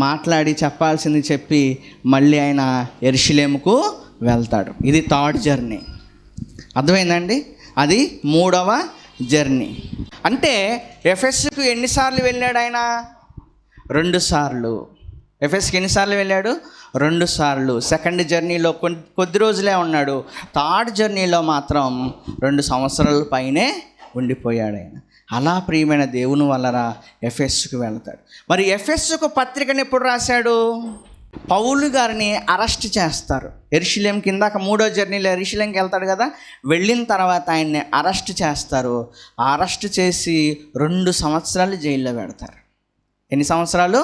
S1: మాట్లాడి చెప్పాల్సింది చెప్పి మళ్ళీ ఆయన యెరూషలేముకు వెళ్తాడు. ఇది థర్డ్ జర్నీ. అర్థమైందండి? అది 3వ జర్నీ. అంటే ఎఫెస్కు ఎన్నిసార్లు వెళ్ళాడు ఆయన? 2 సార్లు. ఎఫెస్కి ఎన్నిసార్లు వెళ్ళాడు? 2 సార్లు. సెకండ్ జర్నీలో కొద్ది రోజులే ఉన్నాడు. థర్డ్ జర్నీలో మాత్రం 2 సంవత్సరాల పైనే ఉండిపోయాడు ఆయన. అలా ప్రియమైన దేవుని వలన ఎఫెస్కు వెళ్తాడు. మరి ఎఫెస్కు పత్రికను ఎప్పుడు రాశాడు? పౌలు గారిని అరెస్ట్ చేస్తారు. యెరూషలేం కిందాక 3వ జర్నీలో యెరూషలేంకి వెళ్తాడు కదా, వెళ్ళిన తర్వాత ఆయన్ని అరెస్ట్ చేస్తారు. అరెస్ట్ చేసి 2 సంవత్సరాలు జైల్లో పెడతారు. ఎన్ని సంవత్సరాలు?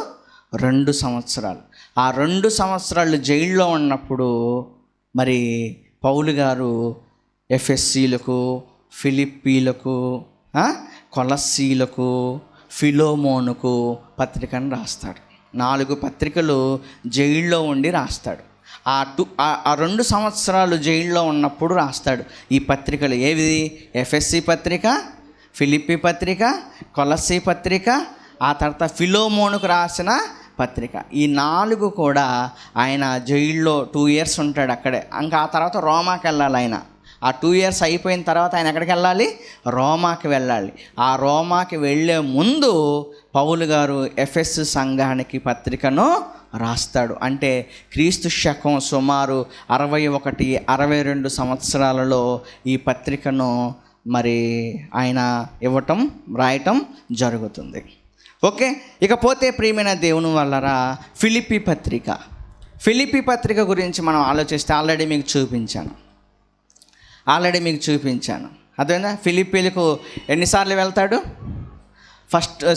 S1: 2 సంవత్సరాలు. ఆ 2 సంవత్సరాలు జైల్లో ఉన్నప్పుడు మరి పౌలు గారు ఎఫెసీలకు, ఫిలిప్పీలకు, కొలస్సీలకు, ఫిలోమోనుకు పత్రికను రాస్తాడు. 4 పత్రికలు జైల్లో ఉండి రాస్తాడు. ఆ 2 సంవత్సరాలు జైల్లో ఉన్నప్పుడు రాస్తాడు ఈ పత్రికలు. ఏవి? ఎఫెసీ పత్రిక, ఫిలిప్పీ పత్రిక, కొలస్సీ పత్రిక, ఆ తర్వాత ఫిలోమోనుకు రాసిన పత్రిక. ఈ 4 కూడా ఆయన జైల్లో 2 years ఉంటాడు అక్కడే. ఇంకా ఆ తర్వాత రోమాకి వెళ్ళాలి ఆయన. ఆ 2 years అయిపోయిన తర్వాత ఆయన ఎక్కడికి వెళ్ళాలి? రోమాకి వెళ్ళాలి. ఆ రోమాకి వెళ్ళే ముందు పౌలు గారు ఎఫెసు సంఘానికి పత్రికను రాస్తాడు. అంటే క్రీస్తు శకం సుమారు 61, 62 సంవత్సరాలలో ఈ పత్రికను మరి ఆయన రాయటం జరుగుతుంది. ఓకే, ఇకపోతే ప్రియమైన దేవుని వల్లరా ఫిలిప్పీ పత్రిక గురించి మనం ఆలోచిస్తే ఆల్రెడీ మీకు చూపించాను. అదేనా? ఫిలిప్పీలకు ఎన్నిసార్లు వెళ్తాడు?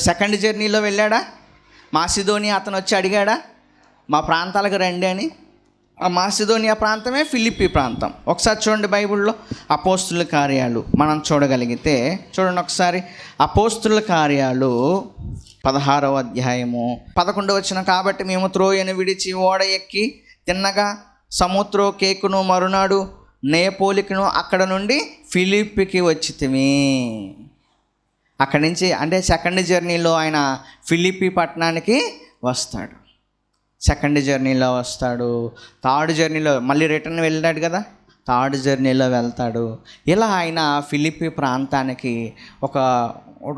S1: సెకండ్ జర్నీలో వెళ్ళాడా? మాసిదోనియా అతను వచ్చి అడిగాడా మా ప్రాంతాలకు రండి అని? ఆ మాసిదోనియా ప్రాంతమే ఫిలిప్పీ ప్రాంతం. ఒకసారి చూడండి బైబిల్లో అపోస్తుల కార్యాలు మనం చూడగలిగితే చూడండి ఒకసారి. అపోస్తుల కార్యాలు 16వ అధ్యాయము 11వ వచనం. కాబట్టి మేము త్రోయను విడిచి ఓడ ఎక్కి తిన్నగా సముద్రకేకును మరునాడు నేపోలికును అక్కడ నుండి ఫిలిప్పీకి వచ్చితిమి. అక్కడి నుంచి అంటే సెకండ్ జర్నీలో ఆయన ఫిలిప్పీ పట్టణానికి వస్తాడు. సెకండ్ జర్నీలో వస్తాడు. థర్డ్ జర్నీలో మళ్ళీ రిటర్న్ వెళ్ళాడు కదా, థర్డ్ జర్నీలో వెళ్తాడు. ఇలా ఆయన ఫిలిప్పీ ప్రాంతానికి ఒక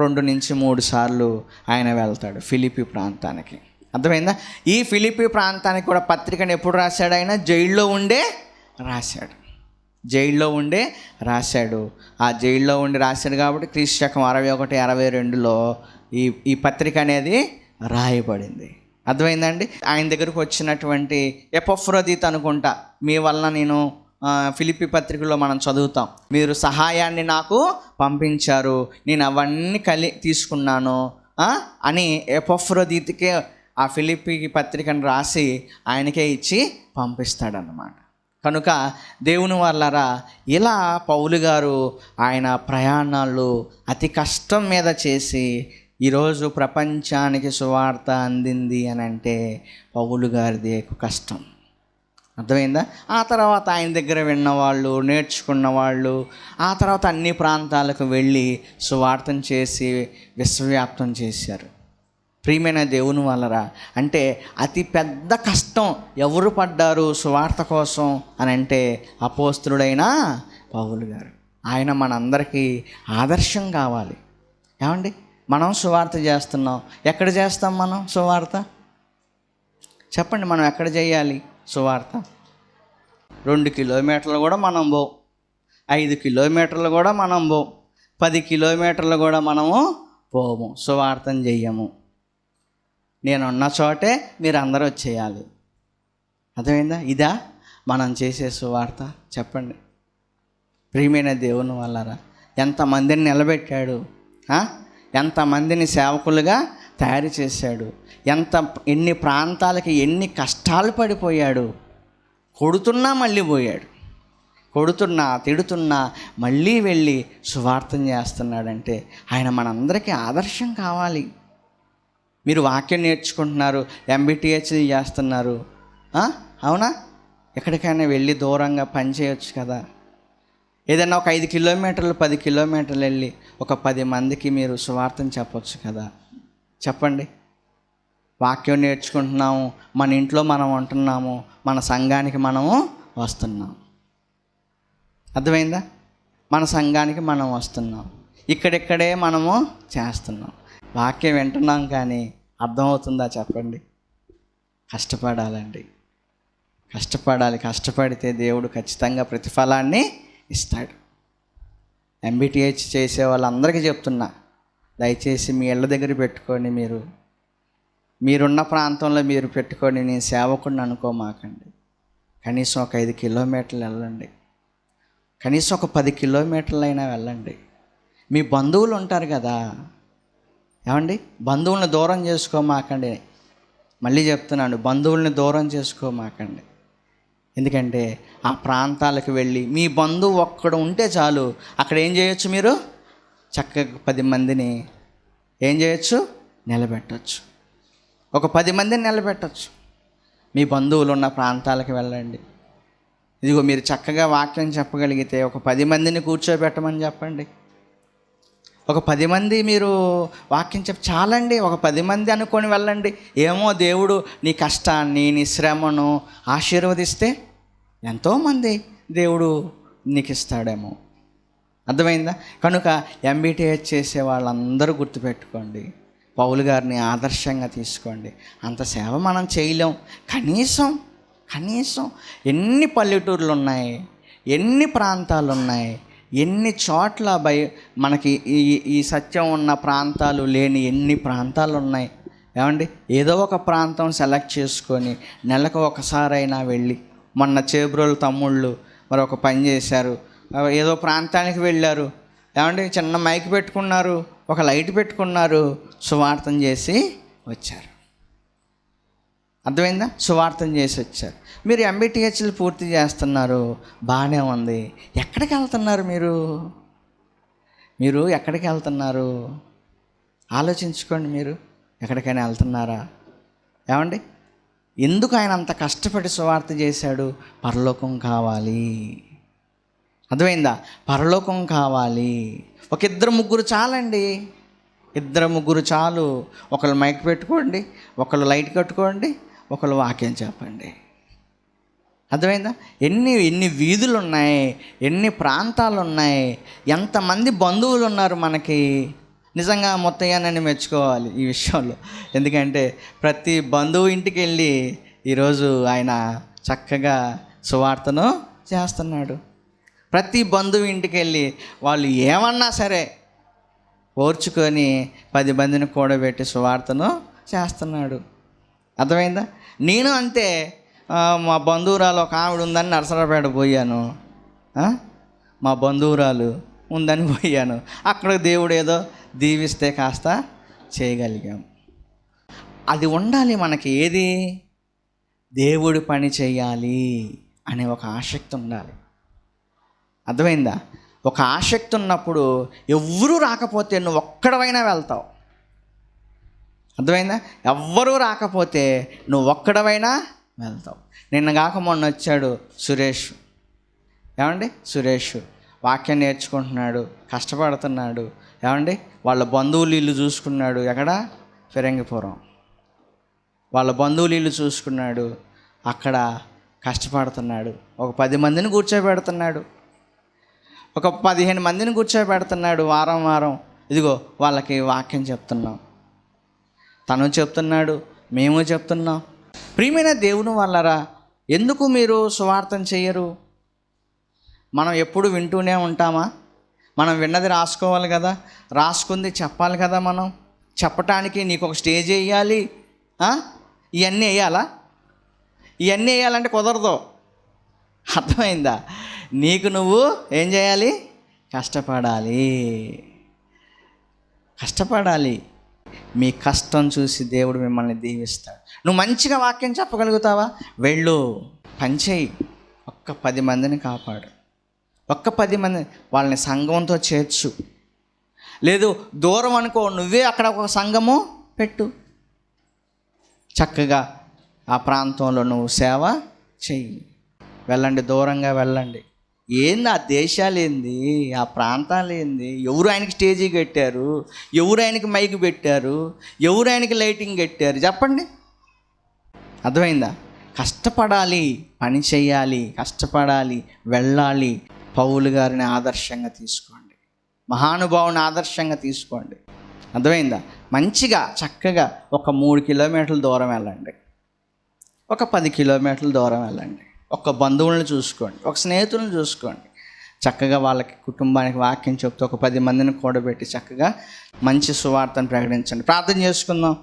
S1: 2 నుంచి 3 సార్లు ఆయన వెళ్తాడు ఫిలిప్పీ ప్రాంతానికి. అర్థమైందా? ఈ ఫిలిప్పీ ప్రాంతానికి కూడా పత్రికను ఎప్పుడు రాశాడు? ఆయన జైల్లో ఉండే రాశాడు. ఆ జైల్లో ఉండి రాశాడు కాబట్టి క్రీస్తు శకం 61, 62లో ఈ పత్రిక అనేది రాయబడింది. అర్థమైందండి? ఆయన దగ్గరకు వచ్చినటువంటి ఎపఫ్రోదితు అనుకుంటా, మీ వలన నేను ఫిలిప్పీ పత్రికలో మనం చదువుతాం, మీరు సహాయాన్ని నాకు పంపించారు, నేను అవన్నీ తీసుకున్నాను అని ఎపఫ్రోదితుకే ఆ ఫిలిప్పీ పత్రికను రాసి ఆయనకే ఇచ్చి పంపిస్తాడన్నమాట. కనుక దేవుని వాళ్ళరా ఇలా పౌలు గారు ఆయన ప్రయాణాలు అతి కష్టం మీద చేసి ఈరోజు ప్రపంచానికి సువార్త అందింది అని అంటే పౌలు గారిది కష్టం. అర్థమైందా? ఆ తర్వాత ఆయన దగ్గర విన్నవాళ్ళు, నేర్చుకున్న వాళ్ళు ఆ తర్వాత అన్ని ప్రాంతాలకు వెళ్ళి సువార్తను చేసి విశ్వవ్యాప్తం చేశారు. ప్రియమైన దేవుని వాళ్ళరా, అంటే అతి పెద్ద కష్టం ఎవరు పడ్డారు సువార్త కోసం అని అంటే అపోస్తలుడైన పౌలు గారు. ఆయన మనందరికీ ఆదర్శం కావాలి. ఏమండి? మనం సువార్త చేస్తున్నాం. ఎక్కడ చేస్తాం మనం సువార్త? చెప్పండి, మనం ఎక్కడ చేయాలి సువార్త? 2 కిలోమీటర్లు కూడా మనం 5 కిలోమీటర్లు కూడా మనం 10 కిలోమీటర్లు కూడా మనము పోము, సువార్తం చెయ్యము. నేనున్న చోటే మీరు అందరూ వచ్చేయాలి. అర్థమైందా? ఇదా మనం చేసే సువార్త? చెప్పండి. ప్రియమైన దేవుని వల్లరా ఎంతమందిని నిలబెట్టాడు, ఎంతమందిని సేవకులుగా తయారు చేశాడు, ఎన్ని ప్రాంతాలకి ఎన్ని కష్టాలు పడిపోయాడు. కొడుతున్నా మళ్ళీ పోయాడు, కొడుతున్నా తిడుతున్నా మళ్ళీ వెళ్ళి సువార్తం చేస్తున్నాడంటే ఆయన మనందరికీ ఆదర్శం కావాలి. మీరు వాక్యం నేర్చుకుంటున్నారు, MBTH చేస్తున్నారు, అవునా? ఎక్కడికైనా వెళ్ళి దూరంగా పని చేయొచ్చు కదా. ఏదైనా ఒక 5 కిలోమీటర్లు 10 కిలోమీటర్లు వెళ్ళి ఒక 10 మందికి మీరు సువార్తం చెప్పొచ్చు కదా. చెప్పండి. వాక్యం నేర్చుకుంటున్నాము, మన ఇంట్లో మనం ఉంటున్నాము, మన సంఘానికి మనము వస్తున్నాం. అర్థమైందా? మన సంఘానికి మనం వస్తున్నాం, ఇక్కడిక్కడే మనము చేస్తున్నాం. వాక్యం వింటున్నాం కానీ అర్థమవుతుందా? చెప్పండి. కష్టపడాలండి, కష్టపడితే దేవుడు ఖచ్చితంగా ప్రతిఫలాన్ని ఇస్తాడు. MBTH చేసే వాళ్ళందరికీ చెప్తున్నా, దయచేసి మీ ఇళ్ళ దగ్గర పెట్టుకొని మీరున్న ప్రాంతంలో మీరు పెట్టుకొని నేను సేవకుడిని అనుకోమాకండి. కనీసం ఒక 5 కిలోమీటర్లు వెళ్ళండి, కనీసం ఒక 10 కిలోమీటర్లు అయినా వెళ్ళండి. మీ బంధువులు ఉంటారు కదా, ఏమండి? బంధువులను దూరం చేసుకోమాకండి. మళ్ళీ చెప్తున్నాను, బంధువుల్ని దూరం చేసుకోమాకండి. ఎందుకంటే ఆ ప్రాంతాలకు వెళ్ళి మీ బంధువు ఒక్కడు ఉంటే చాలు, అక్కడ ఏం చేయొచ్చు? మీరు చక్కగా 10 మందిని ఏం చేయొచ్చు? నిలబెట్టచ్చు. ఒక 10 మందిని నిలబెట్టచ్చు. మీ బంధువులు ఉన్న ప్రాంతాలకు వెళ్ళండి. ఇదిగో మీరు చక్కగా వాక్యం చెప్పగలిగితే ఒక 10 మందిని కూర్చోబెట్టమని చెప్పండి. ఒక 10 మంది మీరు వాక్యం చాలండి. ఒక 10 మంది అనుకొని వెళ్ళండి. ఏమో దేవుడు నీ కష్టాన్ని, నీ శ్రమను ఆశీర్వదిస్తే ఎంతోమంది దేవుడు నీకు ఇస్తాడేమో. అర్థమైందా? కనుక ఎంబీటీహెచ్ చేసే వాళ్ళందరూ గుర్తుపెట్టుకోండి, పౌలు గారిని ఆదర్శంగా తీసుకోండి. అంత సేవ మనం చేయలేం. కనీసం ఎన్ని పల్లెటూర్లు ఉన్నాయి, ఎన్ని ప్రాంతాలు ఉన్నాయి, ఎన్ని చోట్ల మనకి ఈ సత్యం ఉన్న ప్రాంతాలు లేని ఎన్ని ప్రాంతాలు ఉన్నాయి. ఏమండి, ఏదో ఒక ప్రాంతం సెలెక్ట్ చేసుకొని నెలకు ఒకసారైనా వెళ్ళి, మొన్న చేబ్రోలు తమ్ముళ్ళు మరి ఒక పని చేశారు. ఏదో ప్రాంతానికి వెళ్ళారు. ఏమండి, చిన్న మైక్ పెట్టుకున్నారు, ఒక లైట్ పెట్టుకున్నారు, సువార్తం చేసి వచ్చారు. అర్థమైందా? సువార్తం చేసి వచ్చారు. మీరు ఎంబీటీహెచ్లు పూర్తి చేస్తున్నారు, బాగానే ఉంది. ఎక్కడికి వెళ్తున్నారు మీరు ఎక్కడికి వెళ్తున్నారు? ఆలోచించుకోండి. మీరు ఎక్కడికైనా వెళ్తున్నారా? ఏమండి, ఎందుకు ఆయన అంత కష్టపడి సువార్త చేశాడు? పరలోకం కావాలి. అర్థమైందా? పరలోకం కావాలి. ఒక 2-3 చాలండి. 2-3 చాలు. ఒకళ్ళు మైక్ పెట్టుకోండి, ఒకళ్ళు లైట్ కట్టుకోండి, ఒకళ్ళు వాక్యం చెప్పండి. అర్థమైందా? ఎన్ని వీధులు ఉన్నాయి, ఎన్ని ప్రాంతాలు ఉన్నాయి, ఎంతమంది బంధువులు ఉన్నారు మనకి. నిజంగా ముత్తయ్య నన్ను మెచ్చుకోవాలి ఈ విషయంలో. ఎందుకంటే ప్రతి బంధువు ఇంటికి వెళ్ళి ఈరోజు ఆయన చక్కగా సువార్తను చేస్తున్నాడు. ప్రతి బంధువు ఇంటికి వెళ్ళి వాళ్ళు ఏమన్నా సరే ఓర్చుకొని 10 మందిని కూడబెట్టి సువార్తను చేస్తున్నాడు. అర్థమైందా? నేను అంతే. మా బంధువురాలు ఒక ఆవిడ ఉందని నరసరావుపేట పోయాను. మా బంధువురాలు ఉందని పోయాను. అక్కడ దేవుడు ఏదో దీవిస్తే కాస్త చేయగలిగాం. అది ఉండాలి మనకి. ఏది? దేవుడి పని చేయాలి అనే ఒక ఆసక్తి ఉండాలి. అర్థమైందా? ఒక ఆసక్తి ఉన్నప్పుడు ఎవ్వరూ రాకపోతే నువ్వు ఒక్కడవైనా వెళ్తావు. అర్థమైందా? ఎవ్వరూ రాకపోతే నువ్వు ఒక్కడవైనా వెళ్తావు. నిన్న కాక మొన్న వచ్చాడు సురేష్. ఏమండి, సురేష్ వాక్యం నేర్చుకుంటున్నాడు, కష్టపడుతున్నాడు. ఏమండి, వాళ్ళ బంధువులు ఇల్లు చూసుకున్నాడు. ఎక్కడ? ఫిరంగిపురం. వాళ్ళ బంధువులు ఇల్లు చూసుకున్నాడు, అక్కడ కష్టపడుతున్నాడు. ఒక 10 మందిని కూర్చోబెడుతున్నాడు, ఒక 15 మందిని కూర్చోబెడుతున్నాడు. వారం ఇదిగో వాళ్ళకి వాక్యం చెప్తున్నాం. తను చెప్తున్నాడు, మేము చెప్తున్నాం. ప్రియమైన దేవుని వాళ్ళరా, ఎందుకు మీరు సువార్తం చేయరు? మనం ఎప్పుడు వింటూనే ఉంటామా? మనం విన్నది రాసుకోవాలి కదా, రాసుకుంది చెప్పాలి కదా. మనం చెప్పటానికి నీకు ఒక స్టేజ్ వేయాలి. ఇవన్నీ వేయాలా? ఇవన్నీ వేయాలంటే కుదరదు. అర్థమైందా? నీకు నువ్వు ఏం చేయాలి? కష్టపడాలి. మీ కష్టం చూసి దేవుడు మిమ్మల్ని దీవిస్తాడు. నువ్వు మంచిగా వాక్యం చెప్పగలుగుతావా? వెళ్ళు, పనిచేయి. ఒక్క 10 మందిని కాపాడు. ఒక్క 10 మంది వాళ్ళని సంఘంతో చేర్చు. లేదు దూరం అనుకో, నువ్వే అక్కడ ఒక సంఘము పెట్టు. చక్కగా ఆ ప్రాంతంలో నువ్వు సేవ చెయ్యి. వెళ్ళండి, దూరంగా వెళ్ళండి. ఏంది ఆ దేశాలు, ఏంది ఆ ప్రాంతాలు, ఏంది? ఎవరు ఆయనకి స్టేజీ కట్టారు? ఎవరు ఆయనకి మైక్ పెట్టారు? ఎవరు ఆయనకి లైటింగ్ కట్టారు? చెప్పండి. అర్థమైందా? కష్టపడాలి, పని చేయాలి, కష్టపడాలి, వెళ్ళాలి. పౌలు గారిని ఆదర్శంగా తీసుకోండి, మహానుభావుని ఆదర్శంగా తీసుకోండి. అర్థమైందా? మంచిగా చక్కగా ఒక 3 కిలోమీటర్ల దూరం వెళ్ళండి, ఒక 10 కిలోమీటర్ల దూరం వెళ్ళండి. ఒక బంధువులను చూసుకోండి, ఒక స్నేహితులను చూసుకోండి. చక్కగా వాళ్ళకి కుటుంబానికి వాక్యం చెప్తూ ఒక 10 మందిని కూడబెట్టి చక్కగా మంచి సువార్తను ప్రకటించండి. ప్రార్థన చేసుకుందాం.